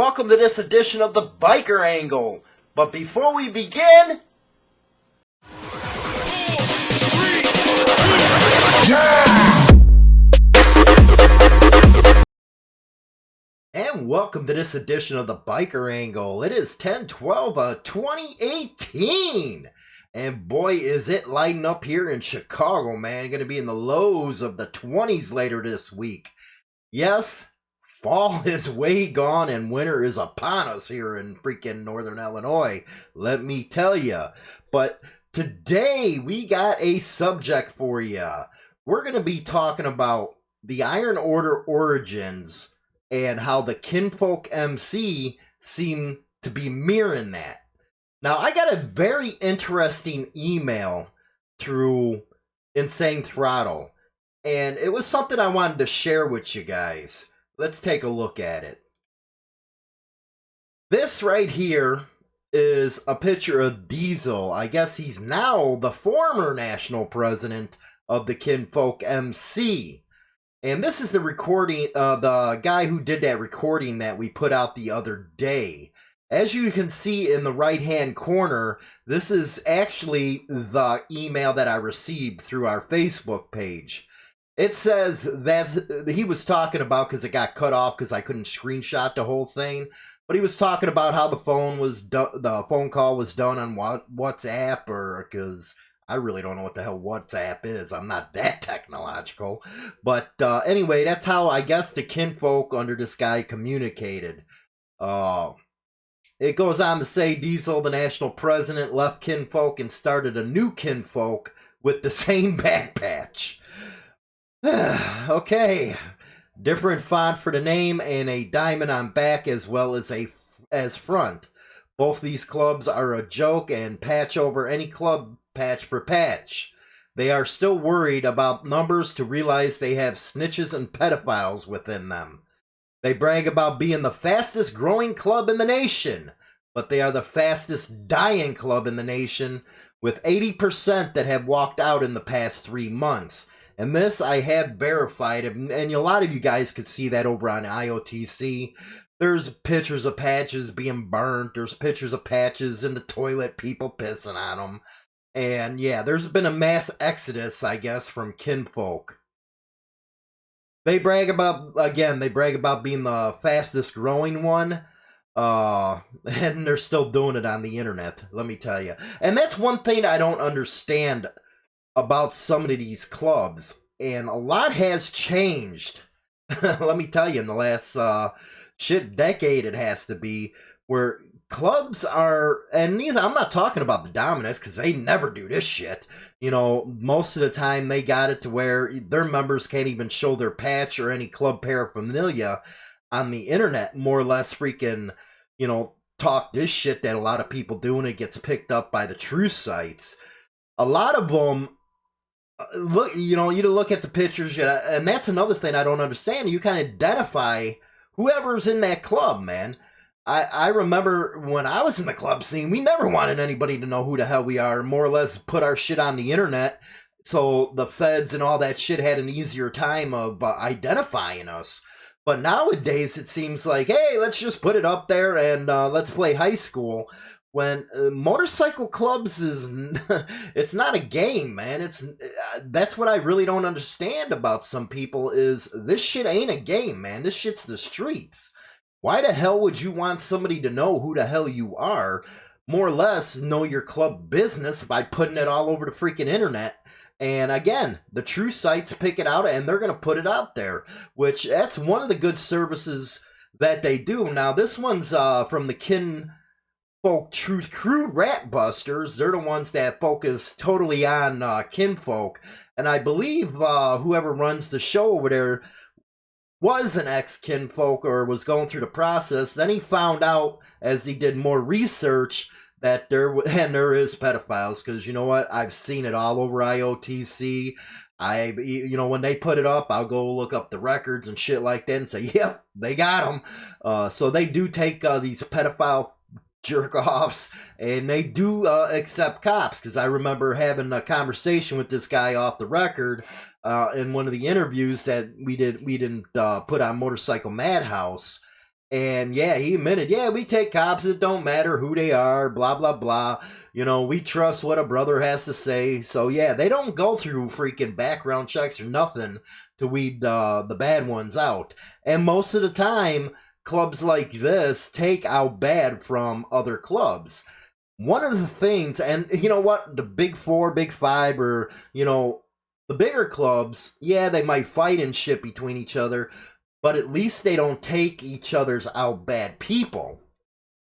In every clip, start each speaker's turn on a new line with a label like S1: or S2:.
S1: welcome to this edition of the Biker Angle. But before we begin... And welcome to this edition of the Biker Angle. It is 10/12/2018. And boy, is it lighting up here in Chicago, man. Going to be in the lows of the 20s later this week. Yes, fall is way gone and winter is upon us here in freaking Northern Illinois. Let me tell you. But today we got a subject for you. We're going to be talking about the Iron Order origins and how the Kinfolk MC seem to be mirroring that. Now, I got a very interesting email through Insane Throttle, and it was something I wanted to share with you guys. Let's take a look at it. This right here is a picture of Diesel. I guess he's now the former national president of the Kinfolk MC. And this is the recording, the guy who did that recording that we put out the other day. As you can see in the right-hand corner, this is actually the email that I received through our Facebook page. It says that he was talking about, because it got cut off because I couldn't screenshot the whole thing, but he was talking about how the phone call was done on WhatsApp, or because I really don't know what the hell WhatsApp is. I'm not that technological. But anyway, that's how I guess the kinfolk under this guy communicated. It goes on to say Diesel, the national president, left Kinfolk and started a new Kinfolk with the same back patch. Okay. Different font for the name and a diamond on back as well as front. Both these clubs are a joke and patch over any club patch for patch. They are still worried about numbers to realize they have snitches and pedophiles within them. They brag about being the fastest growing club in the nation, but they are the fastest dying club in the nation, with 80% that have walked out in the past 3 months. And this I have verified, and a lot of you guys could see that over on IOTC. There's pictures of patches being burnt. There's pictures of patches in the toilet, people pissing on them. And yeah, there's been a mass exodus, I guess, from Kinfolk. They brag about being the fastest growing one. And they're still doing it on the internet, let me tell you. And that's one thing I don't understand about some of these clubs. And a lot has changed. Let me tell you, in the last decade it has to be, where clubs are, and these, I'm not talking about the dominants because they never do this shit. You know, most of the time they got it to where their members can't even show their patch or any club paraphernalia on the internet, more or less freaking, you know, talk this shit that a lot of people do, and it gets picked up by the true sites. A lot of them, look, you know, you look at the pictures, and that's another thing I don't understand. You kind of identify whoever's in that club, man. I remember when I was in the club scene, we never wanted anybody to know who the hell we are, more or less put our shit on the internet, so the feds and all that shit had an easier time of identifying us. But nowadays it seems like, hey, let's just put it up there and let's play high school. When motorcycle clubs is, it's not a game, man. That's what I really don't understand about some people, is this shit ain't a game, man. This shit's the streets. Why the hell would you want somebody to know who the hell you are? More or less know your club business by putting it all over the freaking internet. And again, the true sites pick it out and they're going to put it out there, which that's one of the good services that they do. Now, this one's from the Kinfolk Truth Crew, Ratbusters. They're the ones that focus totally on Kinfolk. And I believe whoever runs the show over there was an ex-Kinfolk or was going through the process. Then he found out, as he did more research, that there is pedophiles, because you know what? I've seen it all over IOTC. You know, when they put it up, I'll go look up the records and shit like that and say, yep, they got them. So they do take these pedophile jerk-offs, and they do accept cops, because I remember having a conversation with this guy off the record in one of the interviews that we didn't put on Motorcycle Madhouse, And yeah, he admitted, yeah, we take cops. It don't matter who they are, blah, blah, blah. You know, we trust what a brother has to say. So yeah, they don't go through freaking background checks or nothing to weed the bad ones out. And most of the time, clubs like this take out bad from other clubs. One of the things, and you know what, the big four, big five, or, you know, the bigger clubs, yeah, they might fight and shit between each other, but at least they don't take each other's out bad people.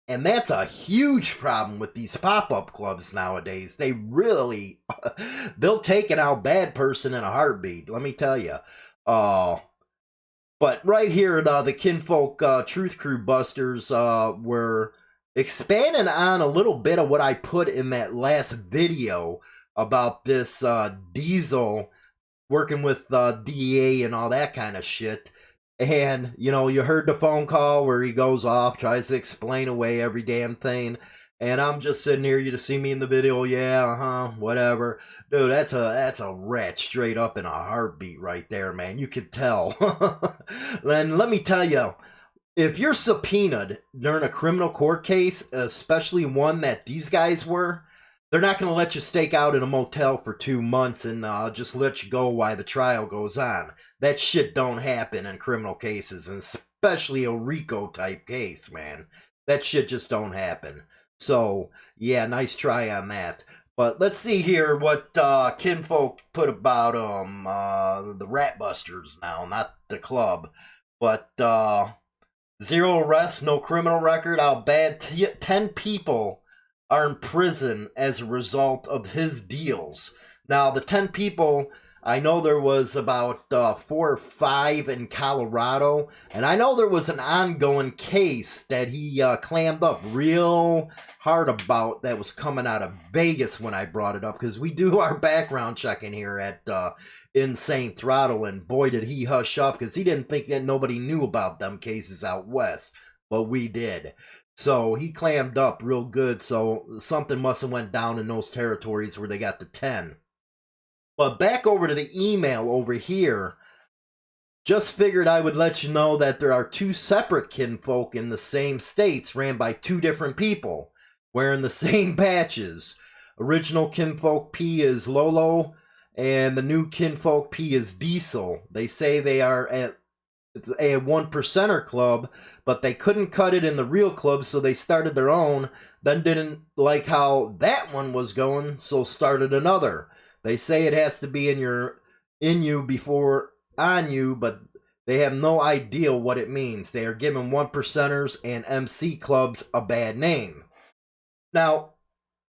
S1: And that's a huge problem with these pop-up clubs nowadays. They really, they'll take an out bad person in a heartbeat, let me tell you. But right here, the Kinfolk Truth Crew Busters were expanding on a little bit of what I put in that last video about this Diesel working with DEA and all that kind of shit. And, you know, you heard the phone call where he goes off, tries to explain away every damn thing. And I'm just sitting here, you just see me in the video, yeah, whatever. Dude, that's a rat straight up in a heartbeat right there, man. You could tell. And let me tell you, if you're subpoenaed during a criminal court case, especially one that these guys were, they're not going to let you stake out in a motel for 2 months and just let you go while the trial goes on. That shit don't happen in criminal cases, and especially a RICO type case, man. That shit just don't happen. So, yeah, nice try on that. But let's see here what Kinfolk put about the Ratbusters now, not the club. But 0 arrests, no criminal record, out bad 10 people are in prison as a result of his deals. Now, the 10 people, I know there was about 4 or 5 in Colorado, and I know there was an ongoing case that he clammed up real hard about that was coming out of Vegas when I brought it up, because we do our background checking here at Insane Throttle, and boy did he hush up, because he didn't think that nobody knew about them cases out west, but we did. So he clammed up real good, so something must have went down in those territories where they got the 10. But back over to the email over here, just figured I would let you know that there are 2 separate Kinfolk in the same states ran by 2 different people wearing the same patches. Original Kinfolk P is Lolo, and the new Kinfolk P is Diesel. They say they are at a 1%er club, but they couldn't cut it in the real club, so they started their own, then didn't like how that one was going, so started another. They say it has to be in you before on you, but they have no idea what it means. They are giving 1%ers and MC clubs a bad name. Now,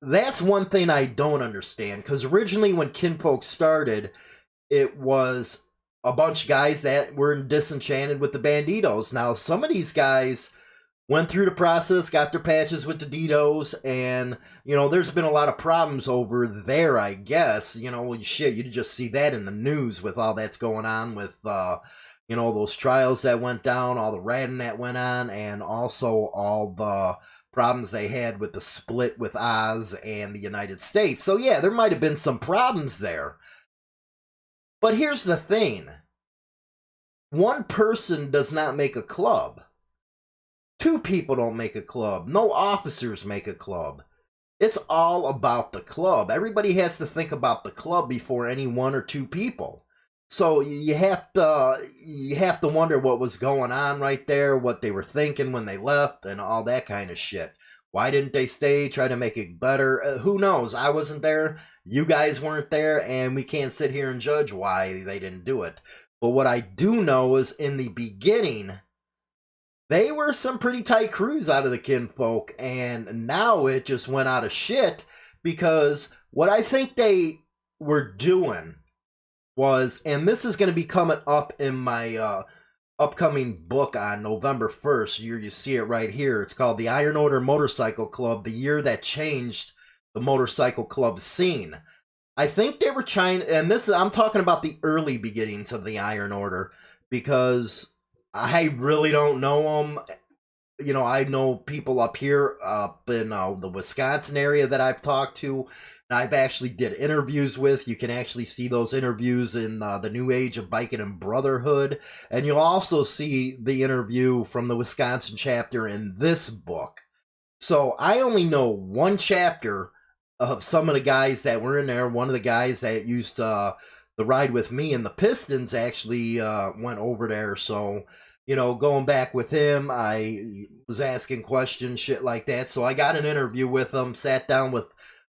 S1: that's one thing I don't understand, because originally when Kinfolk started, it was a bunch of guys that were disenchanted with the Banditos. Now, some of these guys went through the process, got their patches with the Ditos, and, you know, there's been a lot of problems over there, I guess. You know, shit, you just see that in the news with all that's going on with, you know, those trials that went down, all the ratting that went on, and also all the problems they had with the split with Oz and the United States. So, yeah, there might have been some problems there. But here's the thing. One person does not make a club. 2 people don't make a club. No officers make a club. It's all about the club. Everybody has to think about the club before any 1 or 2 people. So you have to wonder what was going on right there, what they were thinking when they left, and all that kind of shit. Why didn't they stay, try to make it better? Who knows? I wasn't there. You guys weren't there, and we can't sit here and judge why they didn't do it. But what I do know is in the beginning, they were some pretty tight crews out of the Kinfolk, and now it just went out of shit, because what I think they were doing was, and this is going to be coming up in my upcoming book on November 1st. You see it right here. It's called the Iron Order Motorcycle Club, the year that changed the motorcycle club scene. I think they were trying, and I'm talking about the early beginnings of the Iron Order, because I really don't know them. I know people up here, up in the Wisconsin area that I've talked to, and I've actually did interviews with. You can actually see those interviews in the new Age of Biking Brotherhood, and you'll also see the interview from the Wisconsin chapter in this book. So I only know one chapter of some of the guys that were in there. One of the guys that used the ride with me and the Pistons actually went over there. So, going back with him, I was asking questions, shit like that. So I got an interview with him, sat down with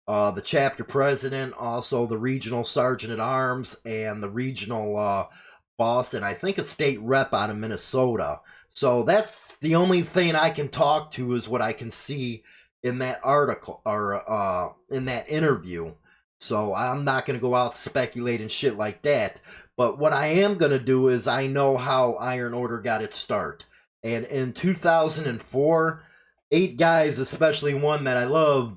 S1: the chapter president, also the regional sergeant at arms, and the regional boss, and I think a state rep out of Minnesota. So that's the only thing I can talk to, is what I can see in that article, or in that interview. So I'm not going to go out speculating shit like that. But what I am going to do is, I know how Iron Order got its start. And in 2004, 8 guys, especially one that I love,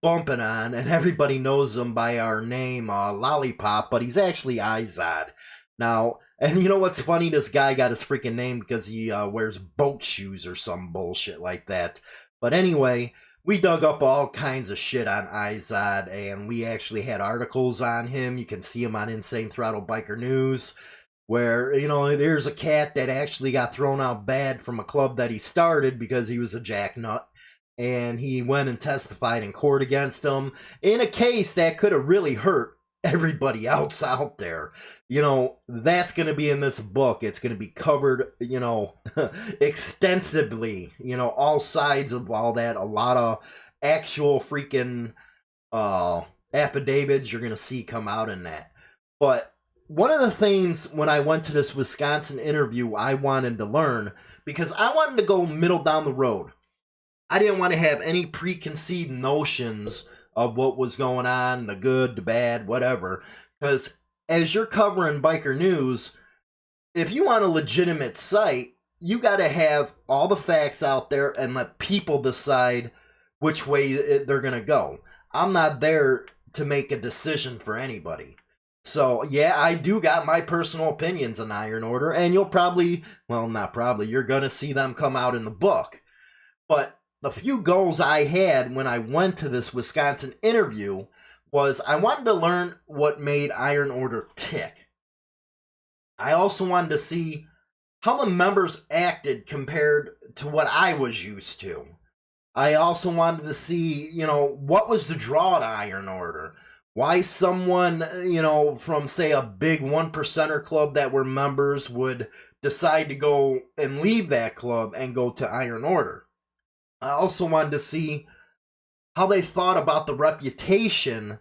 S1: bumping on, and everybody knows him by our name, Lollipop, but he's actually Izod. Now, and you know what's funny? This guy got his freaking name because he wears boat shoes or some bullshit like that. But anyway, we dug up all kinds of shit on Izod, and we actually had articles on him. You can see him on Insane Throttle Biker News, where, there's a cat that actually got thrown out bad from a club that he started because he was a jacknut. And he went and testified in court against him in a case that could have really hurt everybody else out there. That's going to be in this book. It's going to be covered, extensively, all sides of all that. A lot of actual freaking affidavits you're going to see come out in that. But one of the things when I went to this Wisconsin interview, I wanted to learn, because I wanted to go middle down the road. I didn't want to have any preconceived notions of what was going on, the good, the bad, whatever. Because as you're covering biker news, if you want a legitimate site, you got to have all the facts out there and let people decide which way they're going to go. I'm not there to make a decision for anybody. So, yeah, I do got my personal opinions on Iron Order, and you'll probably, well, not probably, you're going to see them come out in the book. But the few goals I had when I went to this Wisconsin interview was, I wanted to learn what made Iron Order tick. I also wanted to see how the members acted compared to what I was used to. I also wanted to see, what was the draw to Iron Order? Why someone, from, say, a big 1%er club that were members would decide to go and leave that club and go to Iron Order. I also wanted to see how they thought about the reputation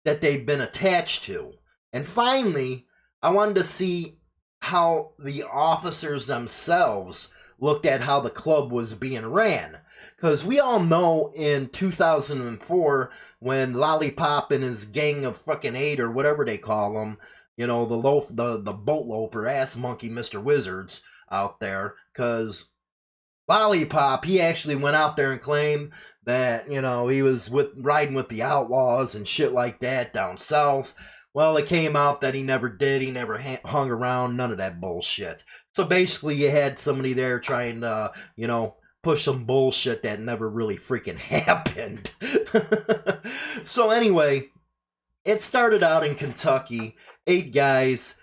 S1: that they've been attached to. And finally, I wanted to see how the officers themselves looked at how the club was being ran. Because we all know in 2004, when Lollipop and his gang of fucking 8, or whatever they call them, the boat loafer, ass monkey Mr. Wizards out there, because Lollipop, he actually went out there and claimed that, he was riding with the Outlaws and shit like that down south. Well, it came out that he never did. He never hung around. None of that bullshit. So basically, you had somebody there trying to, push some bullshit that never really freaking happened. So anyway, it started out in Kentucky, 8 guys,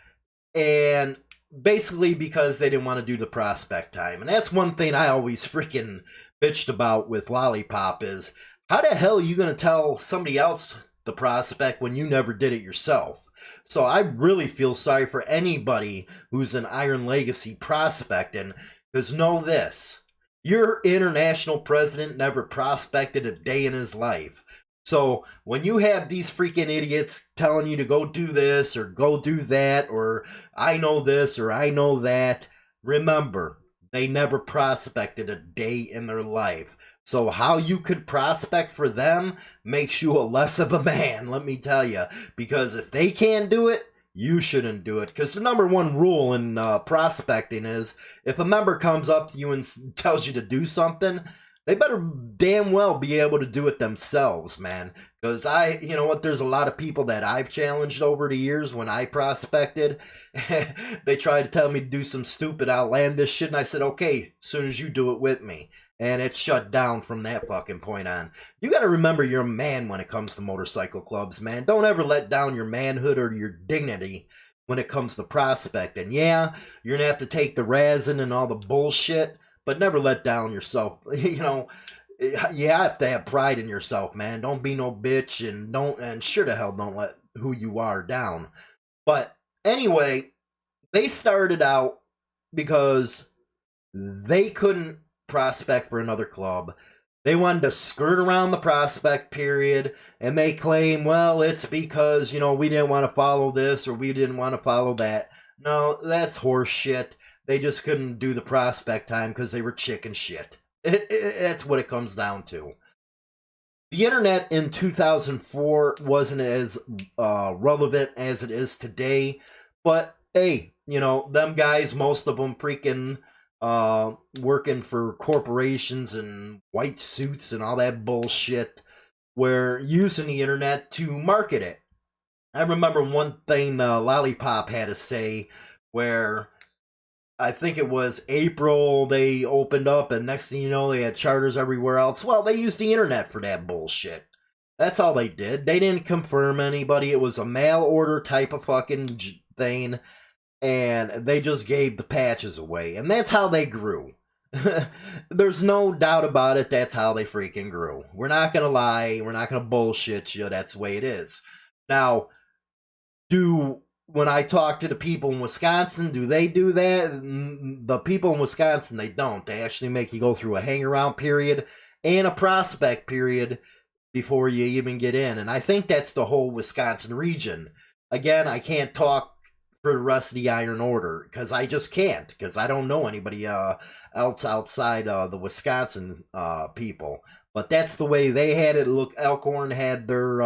S1: and basically because they didn't want to do the prospect time. And that's one thing I always freaking bitched about with Lollipop, is how the hell are you going to tell somebody else the prospect when you never did it yourself? So I really feel sorry for anybody who's an Iron Legacy prospecting, because know this, your international president never prospected a day in his life. So when you have these freaking idiots telling you to go do this or go do that, or I know this or I know that, remember, they never prospected a day in their life. So how you could prospect for them makes you a less of a man, let me tell you. Because if they can't do it, you shouldn't do it. Because the number one rule in prospecting is, if a member comes up to you and tells you to do something, they better damn well be able to do it themselves, man. Because you know what, there's a lot of people that I've challenged over the years when I prospected. They tried to tell me to do some stupid outlandish shit, and I said, okay, as soon as you do it with me. And it shut down from that fucking point on. You got to remember you're a man when it comes to motorcycle clubs, man. Don't ever let down your manhood or your dignity when it comes to prospecting. Yeah, you're going to have to take the resin and all the bullshit, but never let down yourself. You know, you have to have pride in yourself, man. Don't be no bitch, and sure to hell don't let who you are down. But anyway, they started out because they couldn't prospect for another club. They wanted to skirt around the prospect period, and they claim, well, it's because, you know, we didn't want to follow this or we didn't want to follow that. No, that's horse shit. They just couldn't do the prospect time because they were chicken shit. That's what it comes down to. The internet in 2004 wasn't as relevant as it is today, but hey, you know, them guys, most of them freaking working for corporations and white suits and all that bullshit, were using the internet to market it. I remember one thing Lollipop had to say where I think it was April they opened up, and next thing you know they had charters everywhere else. Well, they used the internet for that bullshit. That's all they did. They didn't confirm anybody. It was a mail order type of fucking thing, and they just gave the patches away. And that's how they grew. There's no doubt about it. That's how they freaking grew. We're not going to lie. We're not going to bullshit you. That's the way it is. Now, when I talk to the people in Wisconsin, do they do that? The people in Wisconsin, they don't. They actually make you go through a hang-around period and a prospect period before you even get in. And I think that's the whole Wisconsin region. Again, I can't talk for the rest of the Iron Order because I just can't, because I don't know anybody else outside the Wisconsin people. But that's the way they had it. Look, Elkhorn had their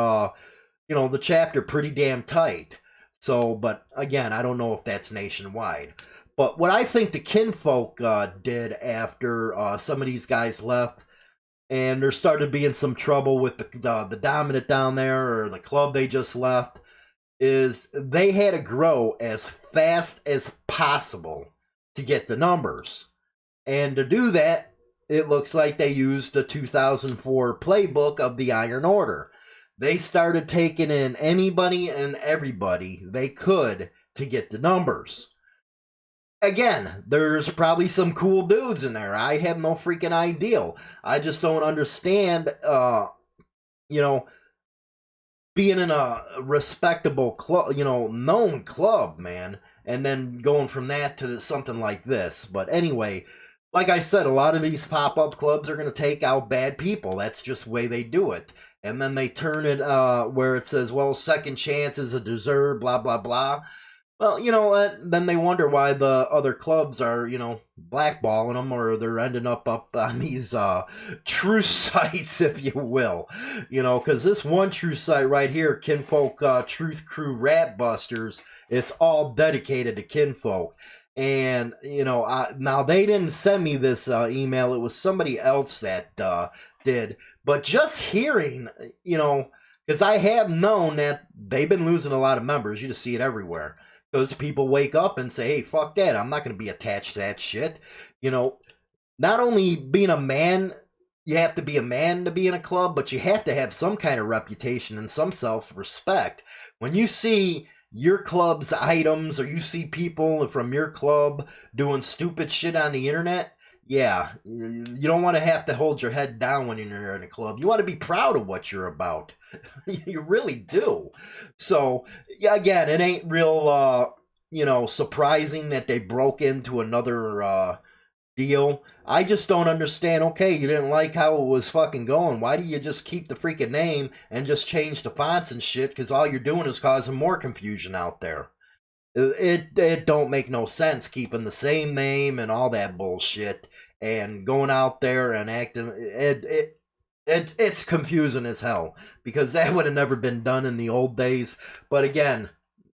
S1: the chapter pretty damn tight. So, but again, I don't know if that's nationwide. But what I think the Kinfolk did after some of these guys left, and there started being some trouble with the dominant down there, or the club they just left, is they had to grow as fast as possible to get the numbers. And to do that, it looks like they used the 2004 playbook of the Iron Order. They started taking in anybody and everybody they could to get the numbers. Again, there's probably some cool dudes in there. I have no freaking idea. I just don't understand, being in a respectable club, known club, man, and then going from that to something like this. But anyway, like I said, a lot of these pop-up clubs are going to take out bad people. That's just the way they do it. And then they turn it where it says, well, second chances are deserved, blah, blah, blah. Well, you know what? Then they wonder why the other clubs are, blackballing them, or they're ending up on these true sites, if you will. Because this one true site right here, Kinfolk Truth Crew Ratbusters, it's all dedicated to Kinfolk. And, now they didn't send me this email. It was somebody else that did. But just hearing, because I have known that they've been losing a lot of members. You just see it everywhere. Those people wake up and say, hey, fuck that. I'm not going to be attached to that shit. Not only being a man, you have to be a man to be in a club, but you have to have some kind of reputation and some self-respect. When you see your club's items, or you see people from your club doing stupid shit on the internet, yeah, you don't want to have to hold your head down when you're in a club. You want to be proud of what you're about. You really do. So, yeah, again, it ain't real, surprising that they broke into another deal. I just don't understand. Okay, you didn't like how it was fucking going. Why do you just keep the freaking name and just change the fonts and shit? Because all you're doing is causing more confusion out there. It don't make no sense keeping the same name and all that bullshit and going out there and acting. It's confusing as hell, because that would have never been done in the old days. But again,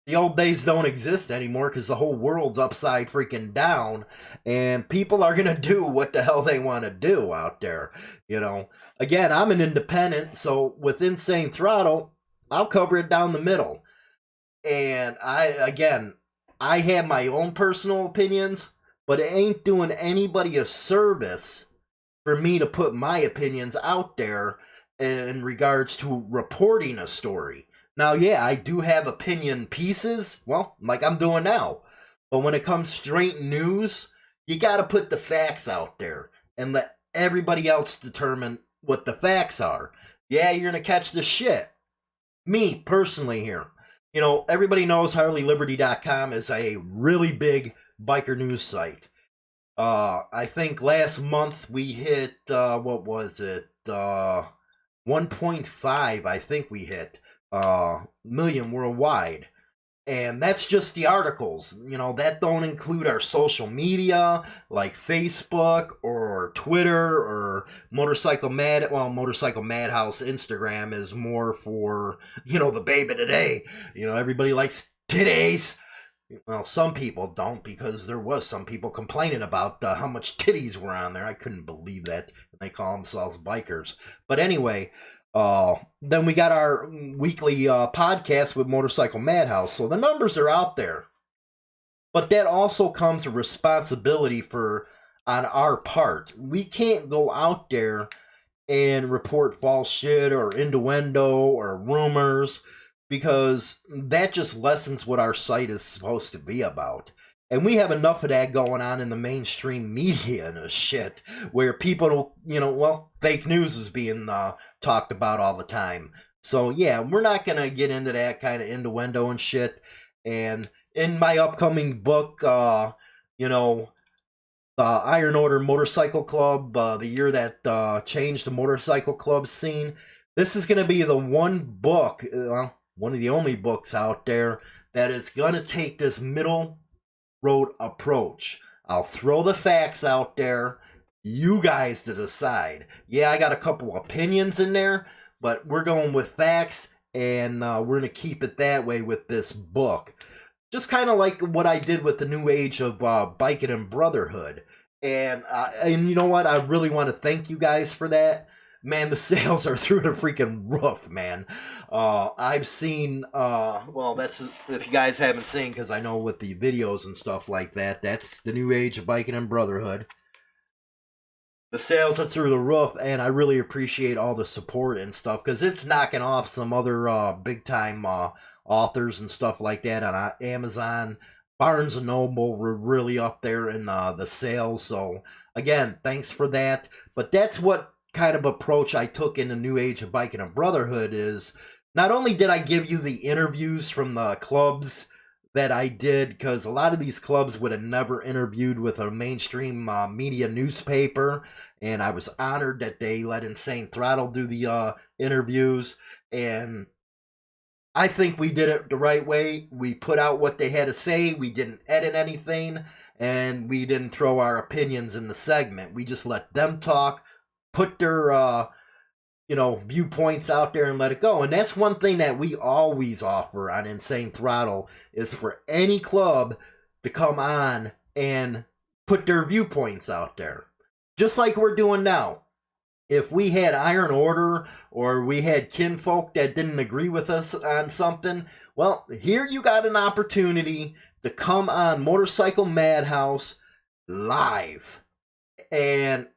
S1: The old days don't exist anymore because the whole world's upside freaking down, and people are going to do what the hell they want to do out there. You know, again, I'm an independent, so with Insane Throttle, I'll cover it down the middle. And I have my own personal opinions, but it ain't doing anybody a service for me to put my opinions out there in regards to reporting a story. Now, yeah, I do have opinion pieces, well, like I'm doing now. But when it comes straight news, you got to put the facts out there and let everybody else determine what the facts are. Yeah, you're going to catch the shit. Me, personally, here. You know, everybody knows HarleyLiberty.com is a really big biker news site. I think last month we hit, what was it? 1.5, I think we hit, million worldwide. And that's just the articles. You know, that don't include our social media, like Facebook or Twitter or Motorcycle Madhouse. Instagram is more for, you know, the baby today. You know, everybody likes titties. Well, some people don't, because there was some people complaining about how much titties were on there. I couldn't believe that. They call themselves bikers. But anyway, then we got our weekly podcast with Motorcycle Madhouse. So the numbers are out there. But that also comes a responsibility on our part. We can't go out there and report false shit or innuendo or rumors, because that just lessens what our site is supposed to be about. And we have enough of that going on in the mainstream media and shit, where people, you know, well, fake news is being talked about all the time. So, yeah, we're not going to get into that kind of innuendo and shit. And in my upcoming book, you know, the Iron Order Motorcycle Club, the year that changed the motorcycle club scene, this is going to be the one book, one of the only books out there that is going to take this middle road approach. I'll throw the facts out there, you guys to decide. Yeah, I got a couple opinions in there, but we're going with facts, and we're going to keep it that way with this book. Just kind of like what I did with the new Age of Biking Brotherhood. And you know what? I really want to thank you guys for that. Man, the sales are through the freaking roof, man. I've seen, well, that's, if you guys haven't seen, because I know with the videos and stuff like that, that's the new Age of Biking Brotherhood. The sales are through the roof, and I really appreciate all the support and stuff, because it's knocking off some other big-time authors and stuff like that on Amazon. Barnes & Noble were really up there in the sales, so again, thanks for that. But that's what kind of approach I took in the new Age of Biking Brotherhood is, not only did I give you the interviews from the clubs that I did, because a lot of these clubs would have never interviewed with a mainstream media newspaper, and I was honored that they let Insane Throttle do the interviews, and I think we did it the right way. We put out what they had to say, we didn't edit anything, and we didn't throw our opinions in the segment. We just let them talk, put their you know, viewpoints out there and let it go. And that's one thing that we always offer on Insane Throttle, is for any club to come on and put their viewpoints out there. Just like we're doing now. If we had Iron Order or we had Kinfolk that didn't agree with us on something, well, here you got an opportunity to come on Motorcycle Madhouse live and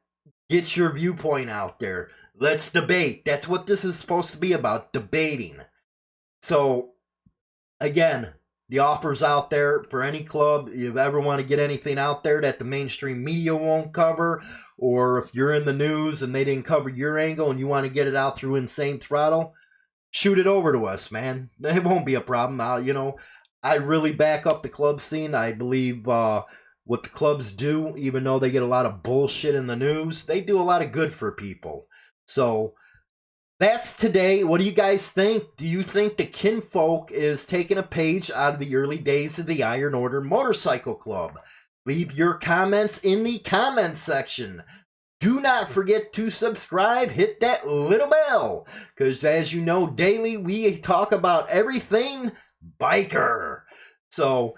S1: get your viewpoint out there. Let's debate. That's what this is supposed to be about, debating. So, again, the offer's out there for any club. If you ever want to get anything out there that the mainstream media won't cover, or if you're in the news and they didn't cover your angle and you want to get it out through Insane Throttle, shoot it over to us, man. It won't be a problem. You know, I really back up the club scene. I believe what the clubs do, even though they get a lot of bullshit in the news, they do a lot of good for people. So that's today. What do you guys think? Do you think the Kinfolk is taking a page out of the early days of the Iron Order Motorcycle Club? Leave your comments in the comments section. Do not forget to subscribe. Hit that little bell, because as you know, daily we talk about everything biker. So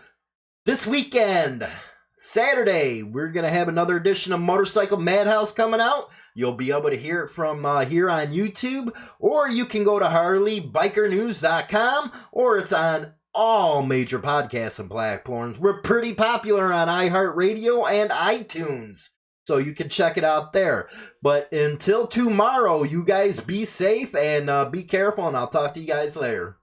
S1: this weekend, Saturday, we're going to have another edition of Motorcycle Madhouse coming out. You'll be able to hear it from here on YouTube, or you can go to HarleyBikerNews.com, or it's on all major podcasting platforms. We're pretty popular on iHeartRadio and iTunes, so you can check it out there. But until tomorrow, you guys be safe and be careful, and I'll talk to you guys later.